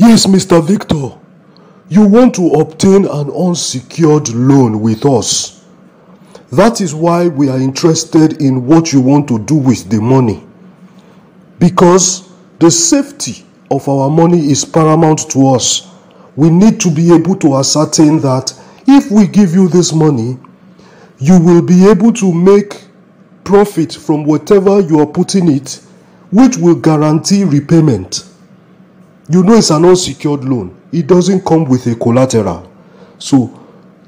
Yes, Mr. Victor. You want to obtain an unsecured loan with us. That is why we are interested in what you want to do with the money. Because the safety of our money is paramount to us. We need to be able to ascertain that if we give you this money, you will be able to make profit from whatever you are putting it, which will guarantee repayment. You know it's an unsecured loan. It doesn't come with a collateral. So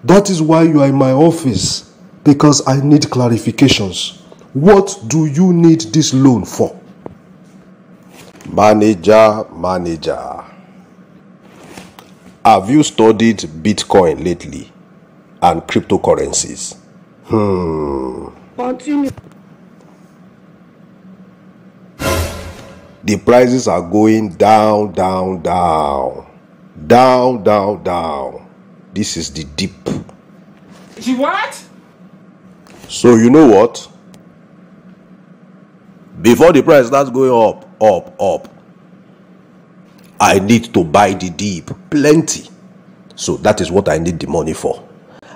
that is why you are in my office, because I need clarifications. What do you need this loan for? Manager. Have you studied Bitcoin lately and cryptocurrencies? Continue. The prices are going down. This is the dip. What? So you know what? Before the price starts going up, I need to buy the dip plenty. So that is what I need the money for.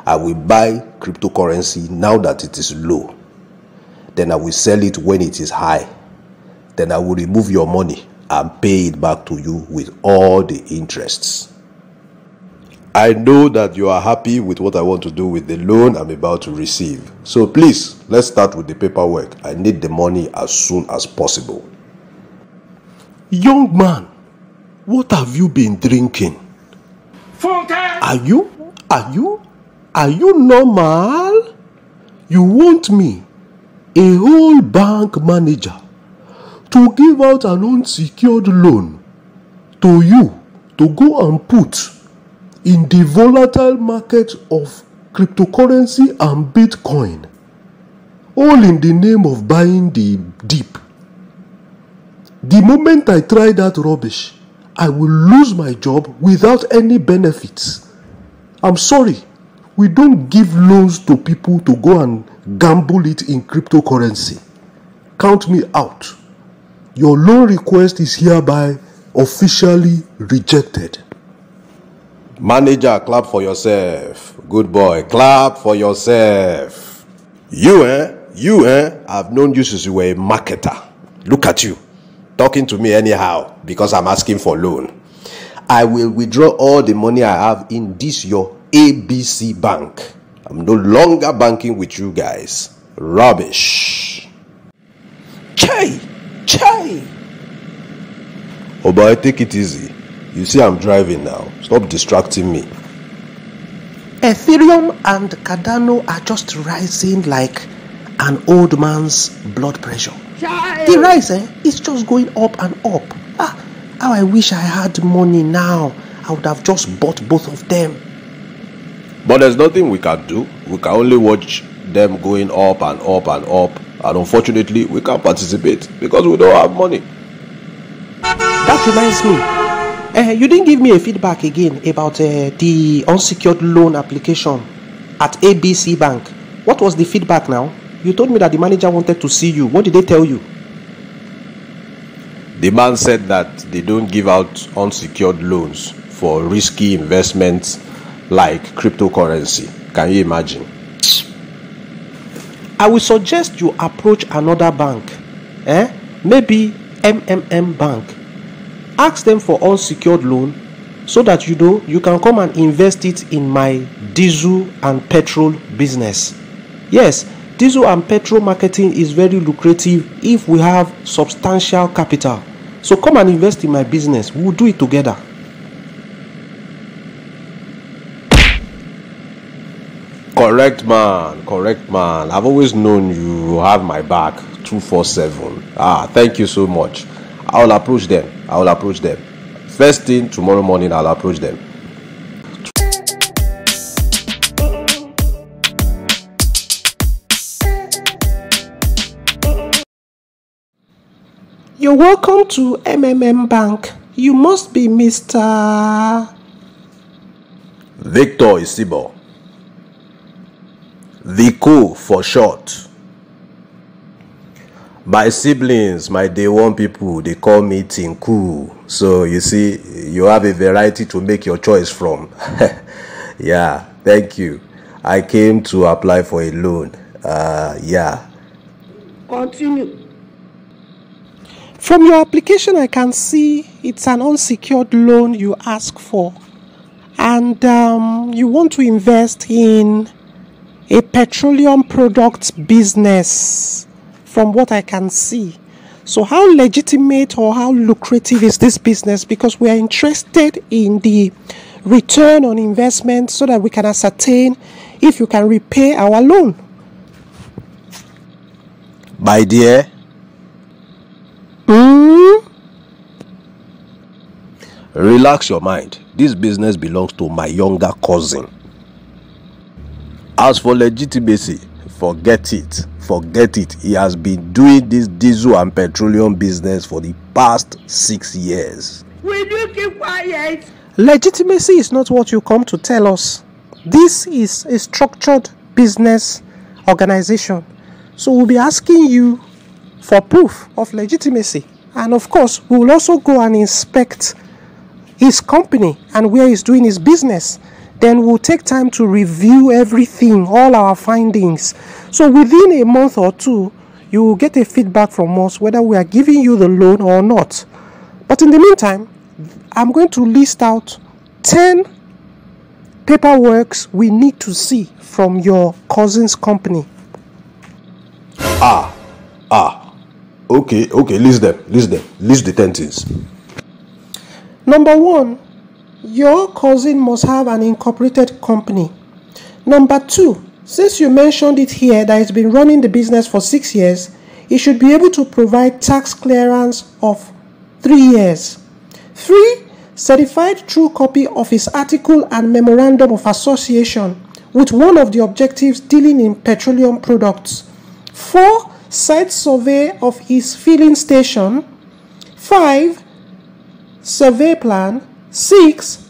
I will buy cryptocurrency now that it is low. Then I will sell it when it is high. Then I will remove your money and pay it back to you with all the interests. I know that you are happy with what I want to do with the loan I'm about to receive. So please, let's start with the paperwork. I need the money as soon as possible. Young man, what have you been drinking? Funke! Are you normal? You want me, a whole bank manager, to give out an unsecured loan to you to go and put in the volatile market of cryptocurrency and Bitcoin, all in the name of buying the dip? The moment I try that rubbish, I will lose my job without any benefits. I'm sorry, we don't give loans to people to go and gamble it in cryptocurrency. Count me out. Your loan request is hereby officially rejected. Manager, clap for yourself. Good boy, clap for yourself. You, I've known you since you were a marketer. Look at you, talking to me anyhow because I'm asking for loan. I will withdraw all the money I have in this your ABC bank. I'm no longer banking with you guys. Rubbish. Chai. Oh boy, take it easy. You see I'm driving now. Stop distracting me. Ethereum and Cardano are just rising like an old man's blood pressure. The rise is just going up and up. How I wish I had money now. I would have just bought both of them. But there's nothing we can do. We can only watch them going up and up and up. And unfortunately, we can't participate because we don't have money. That reminds me. You didn't give me a feedback again about the unsecured loan application at ABC Bank. What was the feedback now? You told me that the manager wanted to see you. What did they tell you? The man said that they don't give out unsecured loans for risky investments like cryptocurrency. Can you imagine? I will suggest you approach another bank. Maybe MMM Bank. Ask them for unsecured loan so that you can come and invest it in my diesel and petrol business. Yes, diesel and petrol marketing is very lucrative if we have substantial capital. So come and invest in my business. We'll do it together. Correct man. I've always known you have my back 247. Thank you so much. I'll approach them. First thing tomorrow morning, I'll approach them. You're welcome to MMM Bank. You must be Mr. Victor Isibo. Vico for short. My siblings, my day one people, they call me Tinku. So you see, you have a variety to make your choice from. Yeah, thank you. I came to apply for a loan. Yeah. Continue. From your application, I can see it's an unsecured loan you ask for. And you want to invest in a petroleum products business, from what I can see. So how legitimate or how lucrative is this business? Because we are interested in the return on investment so that we can ascertain if you can repay our loan. My dear, relax your mind. This business belongs to my younger cousin. As for legitimacy, forget it. Forget it. He has been doing this diesel and petroleum business for the past 6 years. Will you keep quiet? Legitimacy is not what you come to tell us. This is a structured business organization. So we'll be asking you for proof of legitimacy. And of course, we will also go and inspect his company and where he's doing his business. Then we'll take time to review everything, all our findings. So within a month or two, you will get a feedback from us whether we are giving you the loan or not. But in the meantime, I'm going to list out 10 paperworks we need to see from your cousin's company. Okay, list them. List the 10 things. Number 1, your cousin must have an incorporated company. Number 2, since you mentioned it here that it's been running the business for 6 years, it should be able to provide tax clearance of 3 years. 3, certified true copy of his article and memorandum of association with one of the objectives dealing in petroleum products. 4, site survey of his filling station. 5, survey plan. 6,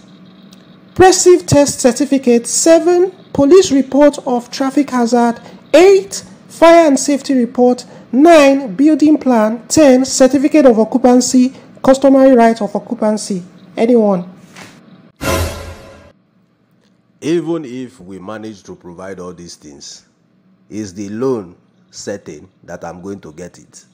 Pressive test certificate. 7, police report of traffic hazard. 8, fire and safety report. 9, building plan. 10, certificate of occupancy, customary right of occupancy. Anyone? Even if we manage to provide all these things, is the loan certain that I'm going to get it?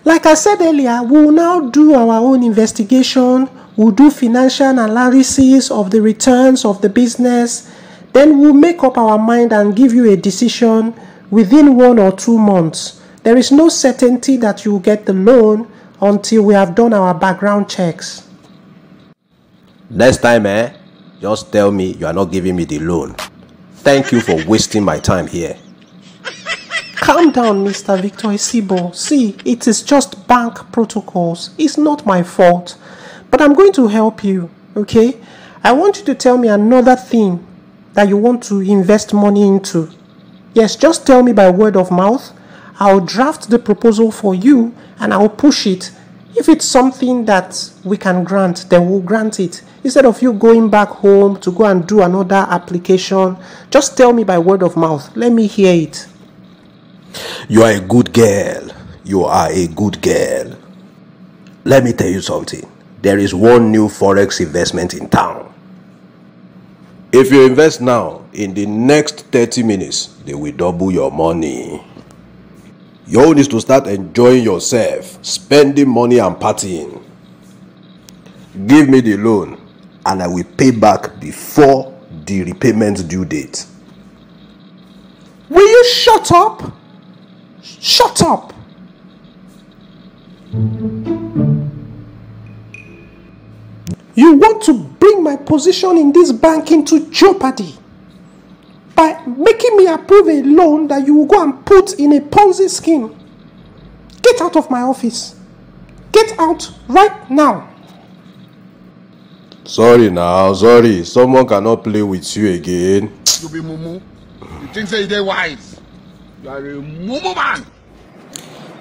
Like I said earlier, we will now do our own investigation. We'll do financial analysis of the returns of the business. Then we'll make up our mind and give you a decision within 1 or 2 months. There is no certainty that you will get the loan until we have done our background checks. Next time, just tell me you are not giving me the loan. Thank you for wasting my time here. Calm down, Mr. Victor Isibo. See, it is just bank protocols. It's not my fault. But I'm going to help you, okay? I want you to tell me another thing that you want to invest money into. Yes, just tell me by word of mouth. I'll draft the proposal for you and I'll push it. If it's something that we can grant, then we'll grant it. Instead of you going back home to go and do another application, just tell me by word of mouth. Let me hear it. You are a good girl. You are a good girl. Let me tell you something. There is one new forex investment in town. If you invest now, in the next 30 minutes, they will double your money. Your own is to start enjoying yourself, spending money and partying. Give me the loan and I will pay back before the repayment due date. Will you shut up? Shut up! You want to bring my position in this bank into jeopardy by making me approve a loan that you will go and put in a Ponzi scheme. Get out of my office. Get out right now. Sorry now, sorry. Someone cannot play with you again. You be mumu. You think say they wise? You are a mumu man.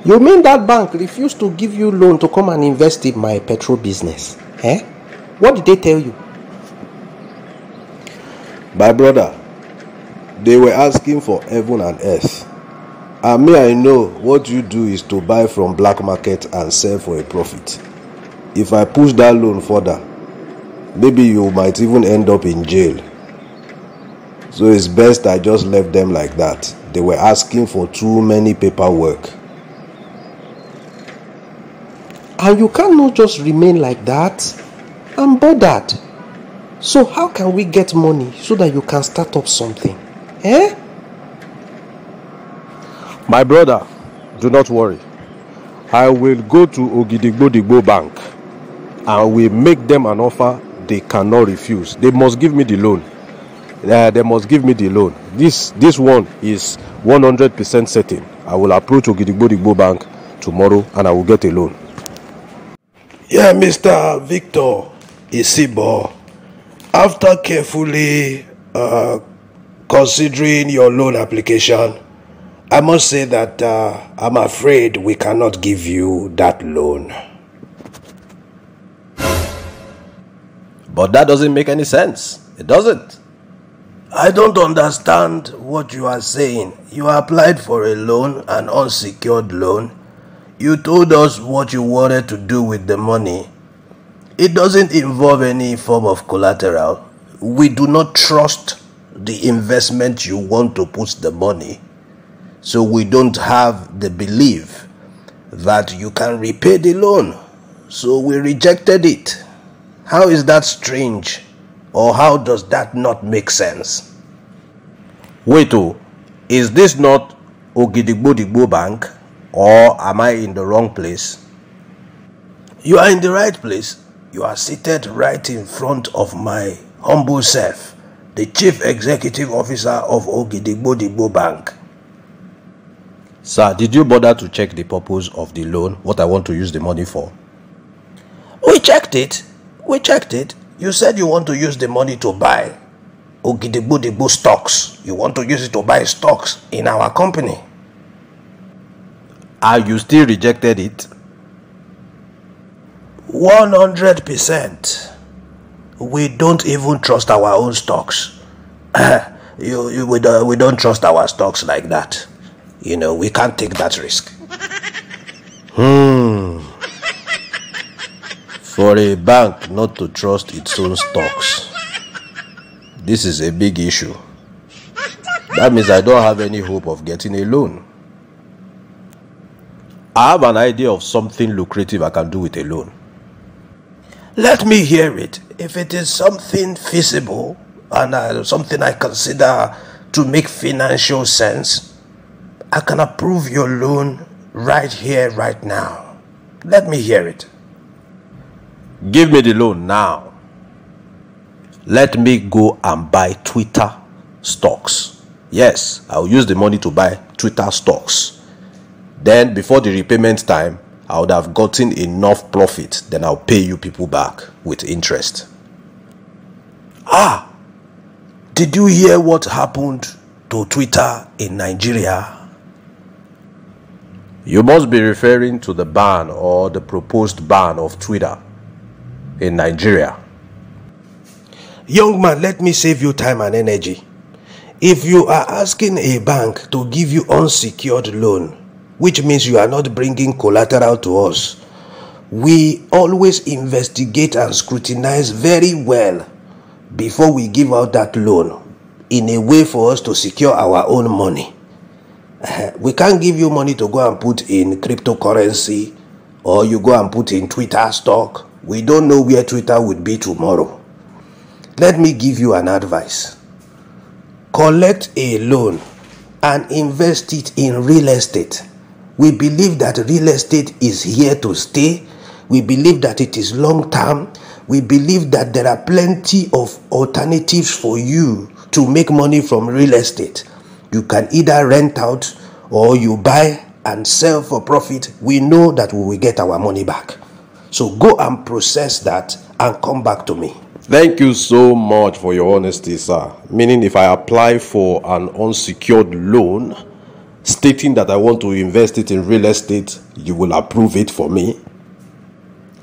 You mean that bank refused to give you loan to come and invest in my petrol business? Eh? What did they tell you? My brother, they were asking for heaven and earth. And me, I know what you do is to buy from black market and sell for a profit. If I push that loan further, maybe you might even end up in jail. So it's best I just left them like that. They were asking for too many paperwork. And you cannot just remain like that. I'm bothered. So how can we get money so that you can start up something? Eh? My brother, do not worry. I will go to Ogidigbo Bank and will make them an offer they cannot refuse. They must give me the loan. They must give me the loan. This one is 100% certain. I will approach Ogidigbo Bank tomorrow and I will get a loan. Yeah, Mr. Victor Isibo, after carefully considering your loan application, I must say that I'm afraid we cannot give you that loan. But that doesn't make any sense. It doesn't. I don't understand what you are saying. You applied for a loan, an unsecured loan. You told us what you wanted to do with the money. It doesn't involve any form of collateral. We do not trust the investment you want to put the money. So we don't have the belief that you can repay the loan. So we rejected it. How is that strange? Or how does that not make sense? Wait, is this not Ogidigbo Bank? Or am I in the wrong place? You are in the right place. You are seated right in front of my humble self, the Chief Executive Officer of Ogidigbo Bank. Sir, did you bother to check the purpose of the loan, what I want to use the money for? We checked it. You said you want to use the money to buy Ogidigbo stocks. You want to use it to buy stocks in our company. And you still rejected it? 100%. We don't even trust our own stocks. We don't trust our stocks like that. You know, we can't take that risk. For a bank not to trust its own stocks, this is a big issue. That means I don't have any hope of getting a loan. I have an idea of something lucrative I can do with a loan. Let me hear it. If it is something feasible and something I consider to make financial sense, I can approve your loan right here, right now. Let me hear it. Give me the loan now. Let me go and buy Twitter stocks. Yes, I'll use the money to buy Twitter stocks. Then before the repayment time, I would have gotten enough profit. Then I'll pay you people back with interest. Did you hear what happened to Twitter in Nigeria? You must be referring to the ban or the proposed ban of Twitter in Nigeria. Young man, let me save you time and energy. If you are asking a bank to give you unsecured loan, which means you are not bringing collateral to us, we always investigate and scrutinize very well before we give out that loan in a way for us to secure our own money. We can't give you money to go and put in cryptocurrency or you go and put in Twitter stock. We don't know where Twitter would be tomorrow. Let me give you an advice. Collect a loan and invest it in real estate. We believe that real estate is here to stay. We believe that it is long term. We believe that there are plenty of alternatives for you to make money from real estate. You can either rent out or you buy and sell for profit. We know that we will get our money back. So go and process that and come back to me. Thank you so much for your honesty, sir. Meaning if I apply for an unsecured loan, stating that I want to invest it in real estate, you will approve it for me?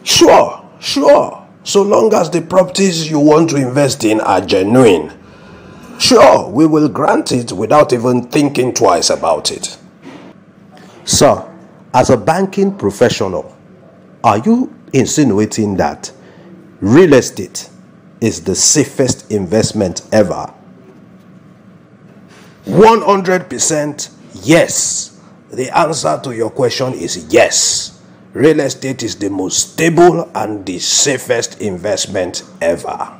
Sure. So long as the properties you want to invest in are genuine. Sure, we will grant it without even thinking twice about it. Sir, as a banking professional, are you insinuating that real estate is the safest investment ever? 100% yes. The answer to your question is yes. Real estate is the most stable and the safest investment ever.